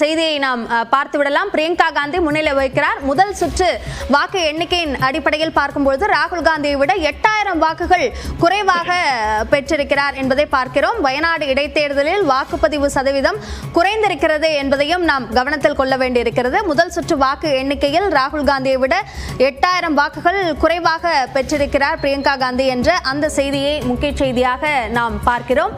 செய்தியை நாம் பார்த்துவிடலாம். பிரியங்கா காந்தி முன்னிலை வகிக்கிறார். முதல் சுற்று வாக்கு எண்ணிக்கையின் அடிப்படையில் பார்க்கும்போது ராகுல் காந்தியை விட 8000 வாக்குகள் குறைவாக பெற்றிருக்கிறார் என்பதை பார்க்கிறோம். வயநாடு இடைத்தேர்தலில் வாக்குப்பதிவு சதவீதம் குறைந்திருக்கிறது என்பதையும் நாம் கவனத்தில் கொள்ள வேண்டியிருக்கிறது. முதல் சுற்று வாக்கு எண்ணிக்கையில் ராகுல் காந்தியை விட 8000 வாக்குகள் குறைவாக பெற்றிருக்கிறார் பிரியங்கா காந்தி என்ற அந்த செய்தியை முக்கிய செய்தியாக நாம் பார்க்கிறோம்.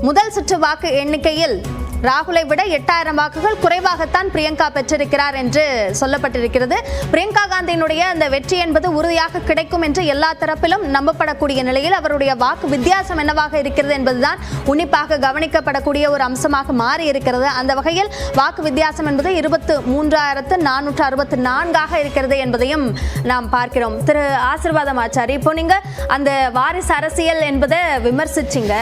முதல் சுற்று வாக்கு எண்ணிக்கையில் ராகுலை விட 8000 வாக்குகள் குறைவாகத்தான் பிரியங்கா பெற்றிருக்கிறார் என்று சொல்லப்பட்டிருக்கிறது. பிரியங்கா காந்தியினுடைய அந்த வெற்றி என்பது உறுதியாக கிடைக்கும் என்று எல்லா தரப்பிலும் நம்பப்படக்கூடிய நிலையில் அவருடைய வாக்கு வித்தியாசம் என்னவாக இருக்கிறது என்பதுதான் உன்னிப்பாக கவனிக்கப்படக்கூடிய ஒரு அம்சமாக மாறி இருக்கிறது. அந்த வகையில் வாக்கு வித்தியாசம் என்பது 23,464 இருக்கிறது என்பதையும் நாம் பார்க்கிறோம். திரு ஆசீர்வாதம் ஆச்சாரி, இப்போ நீங்க அந்த வாரிசு அரசியல் என்பதை விமர்சிச்சிங்க.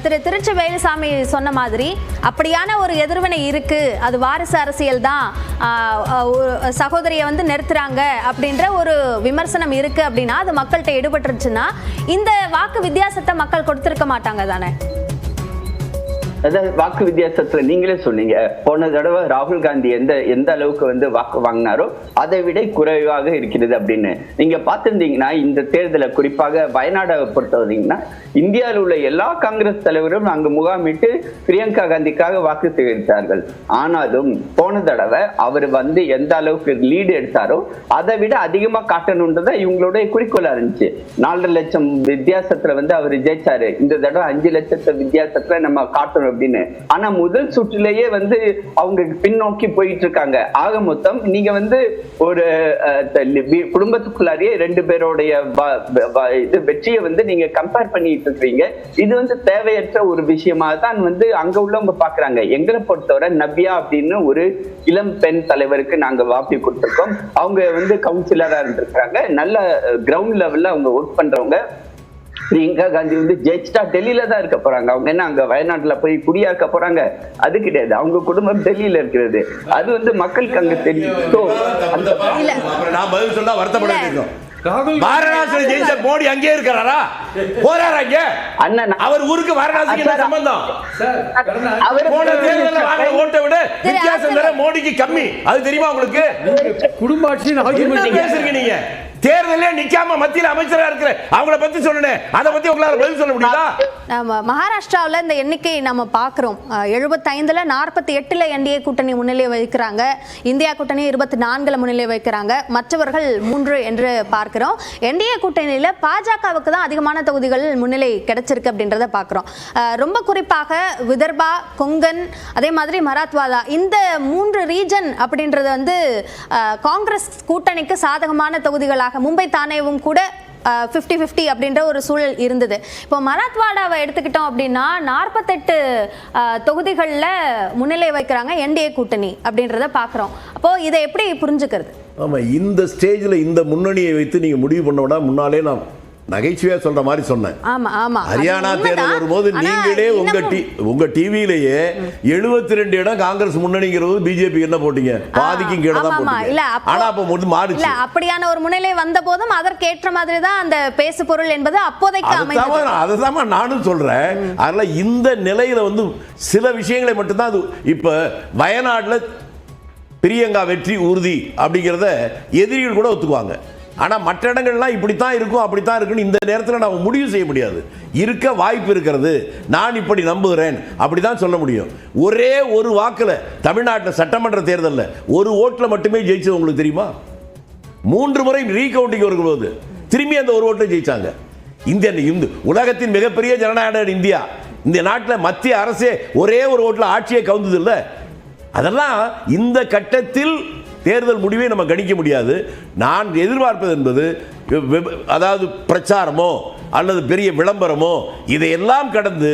திரு திருச்சி வேலுசாமி சொன்ன மாதிரி அப்படியா ஒரு எதிர்வினை இருக்கு, அது வாரிசு அரசியல் தான், சகோதரியை நிறுத்துறாங்க அப்படின்ற ஒரு விமர்சனம் இருக்கு அப்படின்னா அது மக்கள்கிட்ட ஈடுபட்டுருச்சுன்னா இந்த வாக்கு வித்தியாசத்தை மக்கள் கொடுத்திருக்க மாட்டாங்க தானே? அதாவது வாக்கு வித்தியாசத்துல நீங்களே சொன்னீங்க, போன தடவை ராகுல் காந்தி எந்த அளவுக்கு வாக்கு வாங்கினாரோ அதை விட குறைவாக இருக்கிறது அப்படின்னு. நீங்க பார்த்திருந்தீங்கன்னா இந்த தேர்தலை குறிப்பாக வயநாடை பொறுத்தவரைங்கன்னா இந்தியாவில் உள்ள எல்லா காங்கிரஸ் தலைவரும் அங்கு முகாமிட்டு பிரியங்கா காந்திக்காக வாக்கு சேகரித்தார்கள். ஆனாலும் போன தடவை அவர் எந்த அளவுக்கு லீடு எடுத்தாரோ அதை விட அதிகமா காட்டணும்ன்றத இவங்களுடைய குறிக்கோளா இருந்துச்சு. 4.5 லட்சம் வித்தியாசத்துல அவர் ஜெயிச்சாரு. இந்த தடவை 5 லட்சத்து வித்தியாசத்துல நம்ம காட்டணும் அப்படின்னு. ஆனா முதல் சுற்றிலேயே அவங்க பின்னோக்கி போயிட்டு இருக்காங்க. ஆக மொத்தம் நீங்க ஒரு குடும்பத்துக்குள்ளாரியே 2 பேருடைய வெற்றியை நீங்க கம்பேர் பண்ணிட்டு இருக்கீங்க. இது தேவையற்ற ஒரு விஷயமா தான் அங்க உள்ளவங்க பாக்குறாங்க. எங்களை பொறுத்தவரை நவ்யா அப்படின்னு ஒரு இளம் பெண் தலைவருக்கு நாங்க வாக்கு கொடுத்திருக்கோம். அவங்க கவுன்சிலரா இருந்திருக்காங்க. நல்ல கிரவுண்ட் லெவல்ல அவங்க ஒர்க் பண்றவங்க. பிரியங்கா காந்தி ஜெயிச்சிட்டா டெல்லியில தான் இருக்க போறாங்க. அவங்க என்ன அங்க வயநாட்டுல போய் குடியாக்க போறாங்க? அது கிடையாது. அவங்க குடும்பம் டெல்லியில இருக்கிறது. அது மக்களுக்கு அங்க தெரியும். நான் பதில் சொன்னா வருத்தப்பட வேண்டும். வாரணாசியில் ஜெயிச்ச மோடி அங்கே இருக்கிறாரா? போறாராங்க அண்ணன். அவர் ஊருக்கு வாரணாசிக்கு என்ன சம்பந்தம்? போன தேர்தலில் வாங்கின ஓட்டை விட வித்தியாசம் வேற மோடிக்கு கம்மி. அது தெரியுமா உங்களுக்கு? குடும்ப ஆட்சியின் பேசுறீங்க நீங்க. தேர்தலே நிக்காம மத்தியில் அமைச்சரா இருக்கிற அவங்கள பத்தி சொன்னேன். அதை பத்தி உங்களால பதில் சொல்ல முடியுதா? மகாராஷ்டிராவில் இந்த எண்ணிக்கை நம்ம பார்க்கிறோம். 75ல 48ல என்டிஏ கூட்டணி முன்னிலை வகிக்கிறாங்க. இந்தியா கூட்டணி 24ல முன்னிலை வகிக்கிறாங்க. மற்றவர்கள் 3 என்று பார்க்கிறோம். என்டிஏ கூட்டணியில பாஜகவுக்கு தான் அதிகமான தொகுதிகள் முன்னிலை கிடைச்சிருக்கு அப்படின்றத பார்க்கிறோம். ரொம்ப குறிப்பாக விதர்பா, கொங்கன், அதே மாதிரி மராத்வாடா, இந்த 3 ரீஜன் அப்படின்றது காங்கிரஸ் கூட்டணிக்கு சாதகமான தொகுதிகளாக, மும்பை தானேவும் கூட 50-50 அப்படின்ற ஒரு சூழல் இருந்தது. இப்போ மராத்வாடாவை எடுத்துக்கிட்டோம் அப்படின்னா 48 தொகுதிகளில் முன்னிலை வைக்கிறாங்க என்டிஏ கூட்டணி அப்படின்றத பார்க்குறோம். அப்போ இதை எப்படி புரிஞ்சுக்கிறது? ஆமாம், இந்த ஸ்டேஜில் இந்த முன்னணியை வைத்து நீங்கள் முடிவு பண்ணோம்னா முன்னாலே நான் நகைச்சுவையா சொல்ற மாதிரி சொன்னேன். ஹரியானா தேர்தல் வரும்போது நீங்களே உங்க டிவியிலேயே 72 இடம் காங்கிரஸ் முன்னணிங்கிறது பிஜேபி என்ன போட்டீங்க? பாதிக்கும் கீழே தான் போட்டீங்க. ஆனா அப்ப மாறுச்சு. அப்படியான ஒரு முன்னிலை வந்த போதும் அதற்கேற்ற மாதிரி தான் அந்த பேசு பொருள் என்பது அப்போதைக்கு அமைந்தது. அதுதான் நானும் சொல்றேன். அதனால இந்த நிலையில சில விஷயங்களை மட்டும்தான் அது. இப்ப வயநாடுல பிரியங்கா வெற்றி உறுதி அப்படிங்கிறத எதிரிகள் கூட ஒத்துக்குவாங்க. ஆனால் மற்ற இடங்கள்லாம் இப்படித்தான் இருக்கும் அப்படித்தான் இருக்குன்னு இந்த நேரத்தில் நாம் முடிவு செய்ய முடியாது. இருக்க வாய்ப்பு இருக்கிறது. நான் இப்படி நம்புகிறேன் அப்படிதான் சொல்ல முடியும். ஒரே ஒரு வாக்கில் தமிழ்நாட்டில் சட்டமன்ற தேர்தலில் ஒரு ஓட்டில் மட்டுமே ஜெயிச்சது உங்களுக்கு தெரியுமா? 3 முறை ரீகவுண்டிங் வரும்போது திரும்பி அந்த ஒரு ஓட்டில் ஜெயிச்சாங்க. இந்து உலகத்தின் மிகப்பெரிய ஜனநாயக இந்தியா. இந்த நாட்டில் மத்திய அரசே ஒரே ஒரு ஓட்டில் ஆட்சியை கவுந்தது இல்லை. அதெல்லாம் இந்த கட்டத்தில் தேர்தல் முடிவை நம்ம கணிக்க முடியாது. நான் எதிர்பார்ப்பது என்பது அதாவது பிரச்சாரமோ அல்லது பெரிய விளம்பரமோ இதையெல்லாம் கடந்து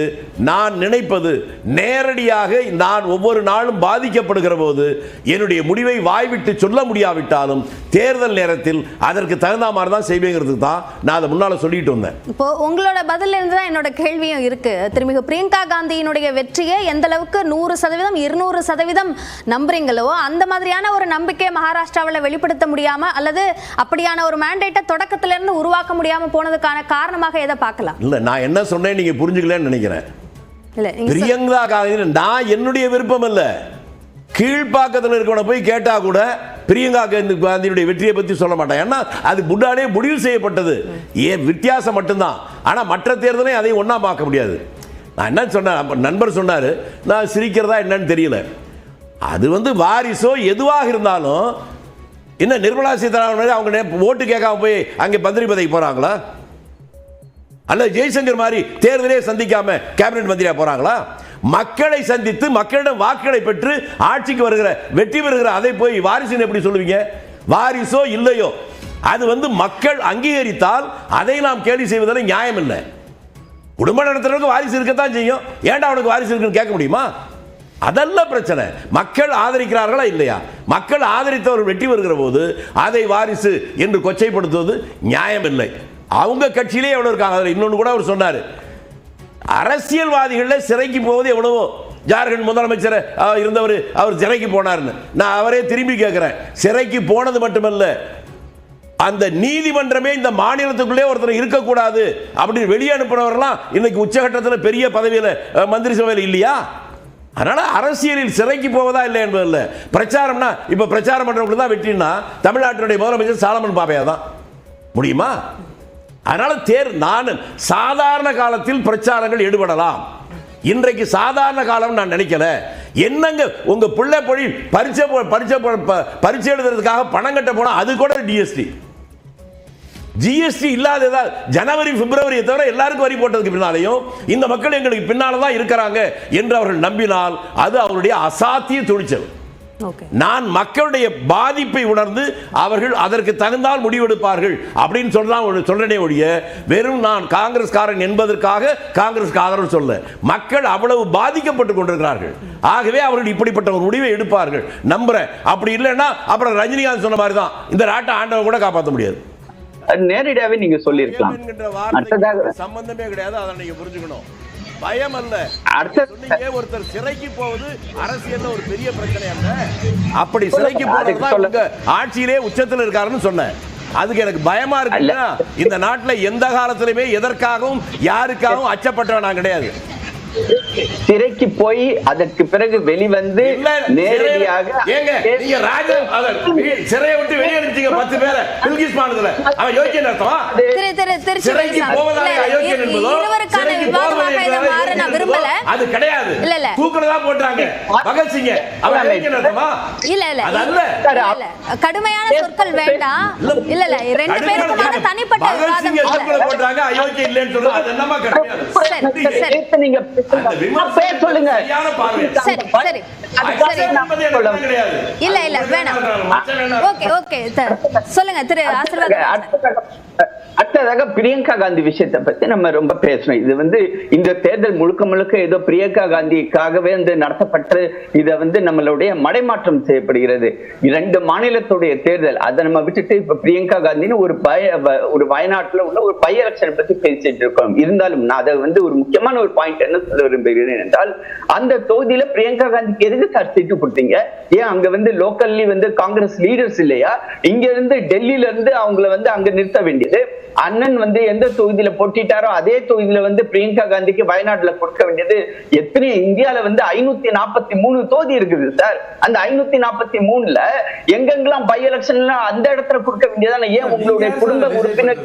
நான் நினைப்பது நேரடியாக நான் ஒவ்வொரு நாளும் பாதிக்கப்படுகிற போது என்னுடைய முடிவை வாய்விட்டு சொல்ல முடியாவிட்டாலும் தேர்தல் நேரத்தில் அதற்கு தகுந்த மாதிரி தான் செய்வேங்கிறதுக்கு தான் நான் அதை முன்னால சொல்லிட்டு வந்தேன். இப்போ உங்களோட பதில இருந்து தான் என்னோட கேள்வியும் இருக்கு. திருமிகு பிரியங்கா காந்தியினுடைய வெற்றியை எந்த அளவுக்கு 100%, 200% நம்புறீங்களோ அந்த மாதிரியான ஒரு நம்பிக்கை மகாராஷ்டிராவில் வெளிப்படுத்த முடியாம அல்லது அப்படியான ஒரு மேண்டேட்டை தொடக்கத்துல இருந்து உருவாக்க முடியாம போனதுக்கான காரணமாக எதை பார்க்கலாம்? இல்ல, நான் என்ன சொன்னேன் நீங்க புரிஞ்சுக்கலன்னு நினைக்கிறேன். பிரியங்கா காந்தி நான் என்னுடைய விருப்பம் இல்ல, கீழ்ப்பாக்கத்தில் இருக்கவனை போய் கேட்டா கூட பிரியங்கா காந்தியுடைய வெற்றியை பத்தி சொல்ல மாட்டான். ஏன்னா அது முன்னாடியே முடிவு செய்யப்பட்டது. வித்தியாசம் மட்டும்தான். ஆனா மற்ற தேர்தலை அதை ஒண்ணா பார்க்க முடியாது. நான் என்ன சொன்னேன், நண்பர் சொன்னாரு, நான் சிரிக்கிறதா என்னன்னு தெரியல. அது வாரிசோ எதுவாக இருந்தாலும் என்ன நிர்மலா சீதாராமன் அவங்க ஓட்டு கேட்காம போய் அங்கே மந்திரி பதவிக்கு போறாங்களா? அல்ல ஜெய்சங்கர் மாதிரி தேர்தலே சந்திக்காம கேபினெட் மந்திரியா போறாங்களா? மக்களை சந்தித்து மக்களிடம் வாக்குகளை பெற்று ஆட்சிக்கு வருகிற வெற்றி பெறுகிற அதை போய் வாரிசுன்னு எப்படி சொல்லுவீங்க? வாரிசோ இல்லையோ அது மக்கள் அங்கீகரித்தால் அதை நாம் கேள்வி செய்வதில் நியாயம் இல்லை. குடும்ப நடத்துறவங்க வாரிசு இருக்கத்தான் செய்யும். ஏன்டா அவனுக்கு வாரிசு இருக்குன்னு கேட்க முடியுமா? அதல்ல பிரச்சனை. மக்கள் ஆதரிக்கிறார்களா இல்லையா? மக்கள் ஆதரித்தவர்கள் வெற்றி வருகிற போது அதை வாரிசு என்று கொச்சைப்படுத்துவது நியாயம் இல்லை. அவங்க கட்சியிலே எவ்வளவு இருக்காங்க. இன்னொன்று கூட அவர் சொன்னார், அரசியல்வாதிகள் சிறைக்கு போவது எவ்வளவோ. ஜார்க்கண்ட் முதலமைச்சர் இருந்தவர் அவர் சிறைக்கு போனார்னு நான் அவரே திரும்பி கேட்கிறேன். சிறைக்கு போனது மட்டுமல்ல, அந்த நீதிமன்றமே இந்த மாநிலத்துக்குள்ளே ஒருத்தர் இருக்கக்கூடாது அப்படின்னு வெளியே அனுப்பினவர்களாம் இன்னைக்கு உச்சகட்டத்தில் பெரிய பதவியில் மந்திரி சபையில் இல்லையா? அதனால அரசியலில் சிறைக்கு போவதா இல்லை என்பதில்லை. பிரச்சாரம்னா இப்ப பிரச்சாரம் பண்றவங்களுக்கு தான் வெற்றினா தமிழ்நாட்டினுடைய முதலமைச்சர் சாலமன் பாப்பையா தான் முடியுமா? அதனால நான் சாதாரண காலத்தில் பிரச்சாரங்கள் ஈடுபடலாம். இன்றைக்கு சாதாரண காலம் நான் நினைக்கல. என்னங்க உங்க பிள்ளை பொழி பரீட்சை எழுதுறதுக்காக பணம் கட்ட போனா அது கூட ஜிஎஸ்டி இல்லாத ஜனவரி பிப்ரவரி தவிர எல்லாருக்கும் வரி போட்டதுக்கு பின்னாலையும் இந்த மக்கள் எங்களுக்கு பின்னால தான் இருக்கிறாங்க என்று அவர்கள் நம்பினால் அது அவருடைய அசாத்திய துணிச்சல். நான் மக்களுடைய பாதிப்பை உணர்ந்து அவர்கள் அதற்கு தகுந்தால் முடிவெடுப்பார்கள் அப்படின்னு சொல்றேனே ஒழிய வெறும் நான் காங்கிரஸ்காரன் என்பதற்காக காங்கிரஸ்க்கு ஆதரவு சொல்ல. மக்கள் அவ்வளவு பாதிக்கப்பட்டு கொண்டிருக்கிறார்கள். ஆகவே அவர்கள் இப்படிப்பட்ட ஒரு முடிவை எடுப்பார்கள் நம்புறேன். அப்படி இல்லைன்னா அப்புறம் ரஜினிகாந்த் சொன்ன மாதிரி தான் இந்த நாட்டை ஆண்டவன் கூட காப்பாற்ற முடியாது. நேரடியாவே நீங்க சொல்லியிருக்கலாம். சம்பந்தமே கிடையாது. அதை நீங்க புரிஞ்சுக்கணும். பயம் அல்ல. ஒருத்தர் சிறைக்கு போவது அரசியல்ல ஒரு பெரிய பிரச்சனை அல்ல. அப்படி சிறைக்கு போறது ஆட்சியிலே உச்சத்தில் இருக்காருன்னு சொன்னேன். அதுக்கு எனக்கு பயமா இருக்குன்னா இந்த நாட்டில் எந்த காலத்திலுமே எதற்காகவும் யாருக்காகவும் அச்சப்பட்டவன் நான் கிடையாது. சிறைக்கு போய் அதற்கு பிறகு வெளிவந்து நேரடியாக சிறையை விட்டு வெளியெடுத்தீங்க 10 பேரை பில்கிஸ் மாநிலத்துல. அவன் யோக்கியன் அர்த்தமா? சிறைக்கு போவதாக அயோக்கியன் என்பதோ சிறைக்கு போவதாக அது கிடையாது. தூக்குறதா போட்டாங்க பகத்சிங்க. அவன் அயோக்கியன் அர்த்தமா? இல்ல கடுமையான சொற்கள் வேண்டாம். இல்ல ரெண்டு பேருக்குமான தனிப்பட்ட விவாதம் போட்டாங்க. அயோக்கியம் இல்லைன்னு சொல்றது அது என்னமா கிடையாது. நீங்க சொல்லுங்க. இல்ல வேணாம். ஓகே சொல்லுங்க திரு ஆசீர்வாதம். அடுத்ததாக பிரியங்கா காந்தி விஷயத்தை பத்தி நம்ம ரொம்ப பேசணும். இது இந்த தேர்தல் முழுக்க முழுக்க ஏதோ பிரியங்கா காந்திக்காகவே நடத்தப்பட்டு இதை நம்மளுடைய மடைமாற்றம் செய்யப்படுகிறது. 2 மாநிலத்துடைய தேர்தல் அதை நம்ம விட்டுட்டு இப்ப பிரியங்கா காந்தின்னு ஒரு வயநாட்டுல உள்ள ஒரு பை எலெக்ஷன் பத்தி பேசிட்டு இருக்கோம். இருந்தாலும் நான் அதை ஒரு முக்கியமான ஒரு பாயிண்ட் என்ன சொல்ல விரும்புகிறேன் என்றால், அந்த தொகுதியில பிரியங்கா காந்திக்கு எதுக்கு சார் சீட்டு கொடுத்தீங்க? ஏன் அங்க லோக்கல்லி காங்கிரஸ் லீடர்ஸ் இல்லையா? இங்க இருந்து டெல்லியில இருந்து அவங்களை அங்க நிறுத்த வேண்டியது. அண்ணன் எந்த தொகுதியில போட்டிட்டாரோ அதே தொகுதியில பிரியங்கா காந்திக்கு வயநாட்டுல கொடுக்க வேண்டியது. எத்தனை இந்தியால 543 தொகுதி இருக்குது சார். அந்த 543ல எங்கெங்கெல்லாம் பை எலெக்ஷன்ல அந்த இடத்துல கொடுக்க வேண்டியதான? ஏன் உங்களுடைய குடும்ப உறுப்பினர்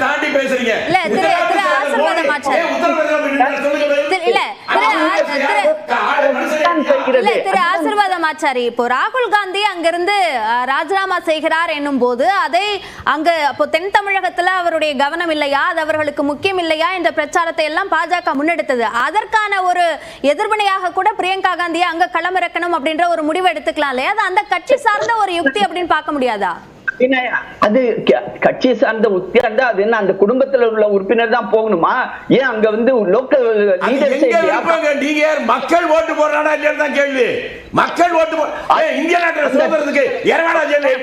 தாண்டி பேசுறீங்க? திரு ஆசீர்வாதம் ஆச்சாரி, இப்போ ராகுல் காந்தி அங்கிருந்து ராஜினாமா செய்கிறார் என்னும் போது அதை அங்க அப்போ தென் தமிழகத்துல அவருடைய கவனம் இல்லையா, அது அவர்களுக்கு முக்கியம் இல்லையா என்ற பிரச்சாரத்தை எல்லாம் பாஜக முன்னெடுத்தது. அதற்கான ஒரு எதிர்வினையாக கூட பிரியங்கா காந்தியை அங்க களமிறக்கணும் அப்படின்ற ஒரு முடிவு எடுத்துக்கலாம் இல்லையா? அது அந்த கட்சி சார்ந்த ஒரு யுக்தி அப்படின்னு பார்க்க முடியாதா? அது கட்சி சார்ந்த உத்தியார்ந்தா அது என்ன அந்த குடும்பத்துல உள்ள உறுப்பினர் தான் போகணுமா? ஏன் அங்க லோக்கல் நீங்க மக்கள் ஓட்டு போடுறானா இல்லையா தான் கேள்வி. மக்கள் ஓட்டு இந்திய நாட்டில் சுதந்திரத்துக்கு 8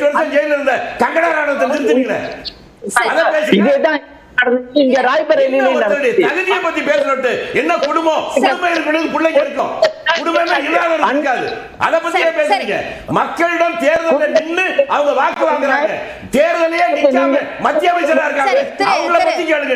வருஷம் ஜெயில இருந்த கங்கனா ராணவத்தை நிறுத்தினீங்க. இதேதான் இங்க ராய்பரேலியில தகுதியை பத்தி பேசுறது என்ன? குடும்பம் பிள்ளைங்க இருக்கும், குடும்பமே இல்லாத இருக்காது. அத பத்தி பேசுறீங்க. மக்களிடம் தேர்தலில் நின்று அவங்க வாக்கு வாங்குறாங்க. தேர்தலே நிக்காம மத்திய அமைச்சரா இருக்காங்க. அவங்கள பத்தி கேளுங்க.